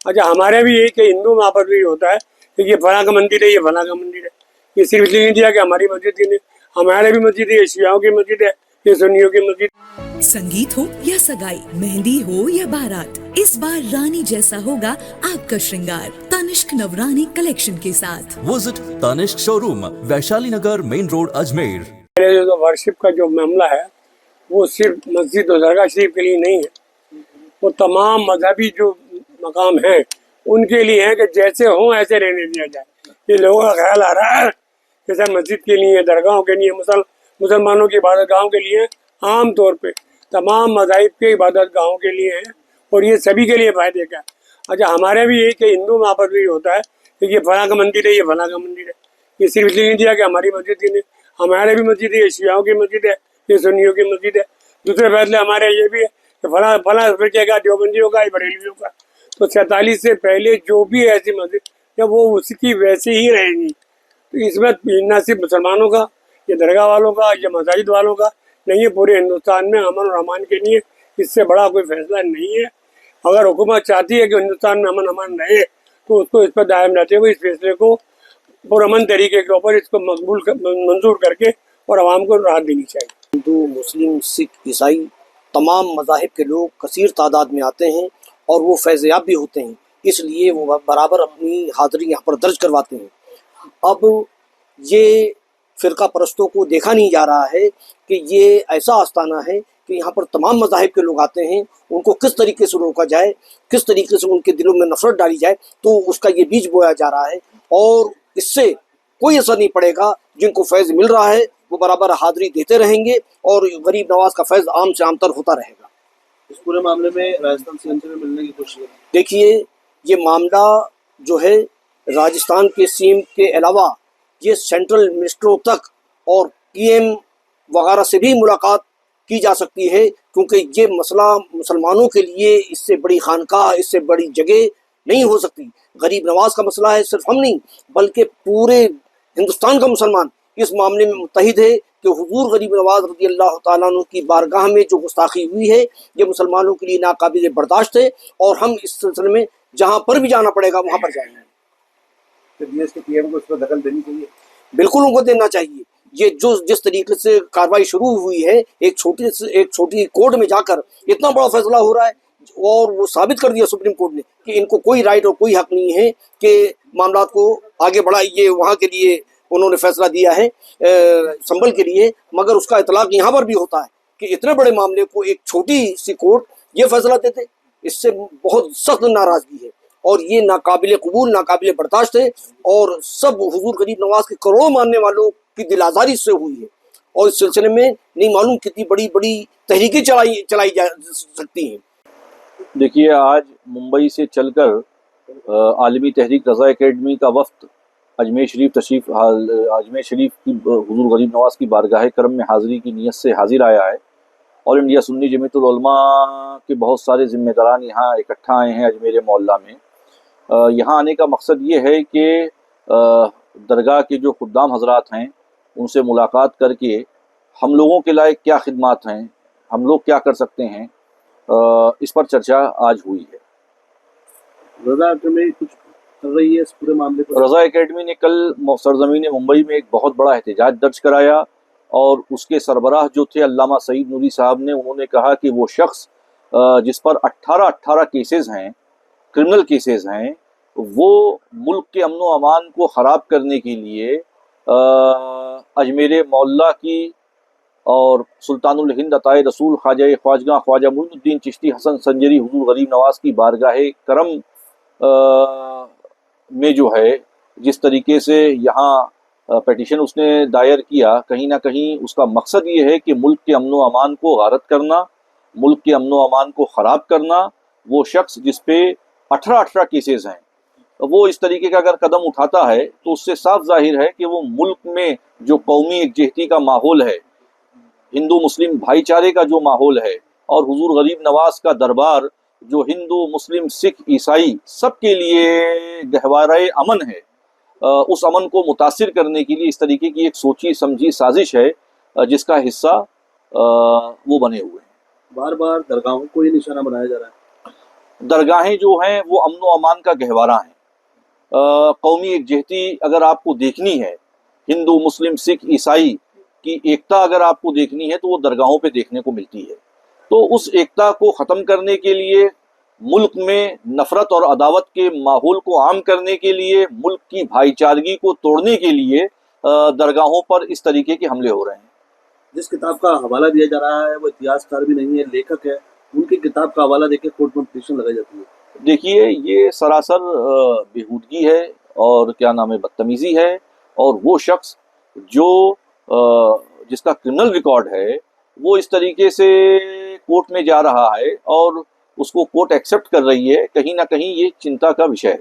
अच्छा हमारे भी यही कि हिंदू वहाँ पर भी होता है कि ये फलां का मंदिर है, ये फलां का मंदिर है। ये सिर्फ इसलिए नहीं दिया कि हमारी मस्जिद की नहीं, हमारे भी मस्जिद है, ये शियाओं की मस्जिद है, ये सुन्नियों की मस्जिद। संगीत हो या सगाई, मेहंदी हो या बारात, इस बार रानी जैसा होगा आपका श्रृंगार तनिष्क नवरानी कलेक्शन के साथ। विजिट तनिष्क शोरूम, वैशाली नगर, मेन रोड, अजमेर। पहले जो वर्शिप का जो मामला है वो सिर्फ मस्जिद और दरगाह शरीफ के लिए नहीं है, वो तमाम मजहबी जो मकाम हैं उनके लिए है कि जैसे हों ऐसे रहने दिया जाए। ये लोगों का ख्याल आ रहा है जैसे मस्जिद के लिए, दरगाहों के लिए, मुसलमानों की इबादत गाहों के लिए, आम तौर पे तमाम मज़ाहिब के इबादत गाहों के लिए है और ये सभी के लिए फ़ायदे का। अच्छा हमारे भी यही कि हिंदू वहाँ पर भी होता है कि ये फलां का मंदिर है, ये फलां का मंदिर है। ये सिर्फ इसलिए नहीं दिया कि हमारी मस्जिद की नहीं, हमारे भी मस्जिद है, ये शियाओं की मस्जिद है, ये सुन्नियों की मस्जिद है। दूसरे फैसले हमारे ये भी है कि फलां फिरके का, देवबंदियों का, बरेलवियों का। तो 47 से पहले जो भी ऐसी मस्जिद या वो उसकी वैसे ही रहेंगी। तो इसमें न सिर्फ मुसलमानों का, ये दरगाह वालों का, ये मसाजिद वालों का नहीं है, पूरे हिंदुस्तान में अमन और अमान के लिए इससे बड़ा कोई फैसला नहीं है। अगर हुकूमत चाहती है कि हिंदुस्तान में अमन रहे तो उसको इस पर दायम रहते हुए इस फैसले को पुरअमन तरीके के ऊपर इसको मंजूर करके और आवाम को राहत देनी चाहिए। हिंदू, मुस्लिम, सिख, ईसाई तमाम मज़ाहिब के लोग कसीर तादाद में आते हैं और वो फैज़याब भी होते हैं, इसलिए वो बराबर अपनी हाज़िरी यहाँ पर दर्ज करवाते हैं। अब ये फ़िरका परस्तों को देखा नहीं जा रहा है कि ये ऐसा आस्थाना है कि यहाँ पर तमाम मज़ाहिब के लोग आते हैं, उनको किस तरीके से रोका जाए, किस तरीके से उनके दिलों में नफ़रत डाली जाए, तो उसका ये बीज बोया जा रहा है और इससे कोई असर नहीं पड़ेगा। जिनको फैज़ मिल रहा है वो बराबर हाज़िरी देते रहेंगे और गरीब नवाज का फैज़ आम से आमतर होता रहेगा। इस पूरे मामले में राजस्थान सीएम से मिलने की कोशिश है। देखिए ये मामला जो है राजस्थान के सीएम के अलावा ये सेंट्रल मिनिस्टरों तक और पीएम वगैरह से भी मुलाकात की जा सकती है, क्योंकि ये मसला मुसलमानों के लिए इससे बड़ी खानकाह, इससे बड़ी जगह नहीं हो सकती। गरीब नवाज का मसला है, सिर्फ हम नहीं बल्कि पूरे हिंदुस्तान का मुसलमान इस मामले में मुत्तहिद है कि हुजूर गरीब नवाज रज़ी अल्लाह तआला अन्हु की बारगाह में जो गुस्ताखी हुई है ये मुसलमानों के लिए नाकाबिल बर्दाश्त है और हम इस सिलसिले में जहाँ पर भी जाना पड़ेगा वहाँ पर जाएंगे। तो देश के पीएम को इस पर दखल देनी चाहिए। बिल्कुल उनको देना चाहिए। ये जो जिस तरीके से कार्रवाई शुरू हुई है, एक छोटी कोर्ट में जाकर इतना बड़ा फैसला हो रहा है और वो साबित कर दिया सुप्रीम कोर्ट ने कि इनको कोई राइट और कोई हक नहीं है कि मामला को आगे बढ़ाइए। वहाँ के लिए उन्होंने फैसला दिया है संभल के लिए, मगर उसका इतलाक यहाँ पर भी होता है कि इतने बड़े मामले को एक छोटी सी कोर्ट ये फैसला देते, इससे बहुत सख्त नाराजगी है और ये नाकाबिल कबूल, नाकाबिल बर्दाश्त है और सब हुजूर गरीब नवाज के करोड़ों मानने वालों की दिल आज़ारी से हुई है और इस सिलसिले में नहीं मालूम कितनी बड़ी बड़ी तहरीकें चलाई जा सकती हैं। देखिए आज मुंबई से चलकर आलमी तहरीक रज़ा एकेडमी का वफ्द अजमेर शरीफ की हुजूर गरीब नवाज की बारगाह करम में हाज़िरी की नीयत से हाजिर आया है और इंडिया सुन्नी जमीयतुल उलमा के बहुत सारे ज़िम्मेदारान यहाँ इकट्ठा आए हैं अजमेर मोहल्ला में। यहाँ आने का मकसद ये है कि दरगाह के जो खुद्दाम हजरात हैं उनसे मुलाकात करके हम लोगों के लायक क्या खिदमात हैं, हम लोग क्या कर सकते हैं, इस पर चर्चा आज हुई है। रज़ा एकेडमी कुछ कर रही है इस पूरे मामले पर? रज़ा एकेडमी ने कल सरजमीन मुंबई में एक बहुत बड़ा एहतजाज दर्ज कराया और उसके सरबराह जो थे अल्लामा सईद नूरी साहब ने, उन्होंने कहा कि वो शख्स जिस पर 18 केसेस हैं, क्रिमिनल केसेस हैं, वो मुल्क के अमन व अमान को ख़राब करने के लिए अजमेर मोहल्ला की और सुल्तानुल हिंद अताए रसूल ख्वाजा मुइनुद्दीन चिश्ती हसन संजरी हुजूर गरीब नवाज की बारगाह करम में जो है जिस तरीके से यहाँ पेटिशन उसने दायर किया, कहीं ना कहीं उसका मकसद ये है कि मुल्क के अमन व अमान को गारत करना, मुल्क के अमन व अमान को ख़राब करना। वो शख्स जिस पे 18 केसेस हैं वो इस तरीके का अगर कदम उठाता है तो उससे साफ जाहिर है कि वो मुल्क में जो कौमी एकजहती का माहौल है, हिंदू मुस्लिम भाईचारे का जो माहौल है और हुजूर गरीब नवाज का दरबार जो हिंदू मुस्लिम सिख ईसाई सब के लिए गहवारे अमन है, उस अमन को मुतासिर करने के लिए इस तरीके की एक सोची समझी साजिश है जिसका हिस्सा वो बने हुए हैं। बार बार दरगाहों को ही निशाना बनाया जा रहा है। درگاہیں جو ہیں وہ امن و امان کا گہوارہ ہیں۔ قومی یکجہتی اگر آپ کو دیکھنی ہے، ہندو مسلم سکھ عیسائی کی ایکتا اگر آپ کو دیکھنی ہے تو وہ درگاہوں پہ دیکھنے کو ملتی ہے۔ تو اس ایکتا کو ختم کرنے کے لیے، ملک میں نفرت اور عداوت کے ماحول کو عام کرنے کے لیے، ملک کی بھائی چارگی کو توڑنے کے لیے درگاہوں پر اس طریقے کے حملے ہو رہے ہیں۔ جس کتاب کا حوالہ دیا جا رہا ہے وہ اتہاسکار بھی نہیں ہے، لیکھک ہے، ان کی کتاب کا حوالہ دے کے کورٹ میں پٹیشن لگائی جاتی ہے۔ دیکھیے یہ سراسر بےہودگی ہے اور کیا نام ہے بدتمیزی ہے، اور وہ شخص جو جس کا کرمنل ریکارڈ ہے وہ اس طریقے سے کورٹ میں جا رہا ہے اور اس کو کورٹ ایکسیپٹ کر رہی ہے، کہیں نہ کہیں یہ چنتا کا وشے ہے۔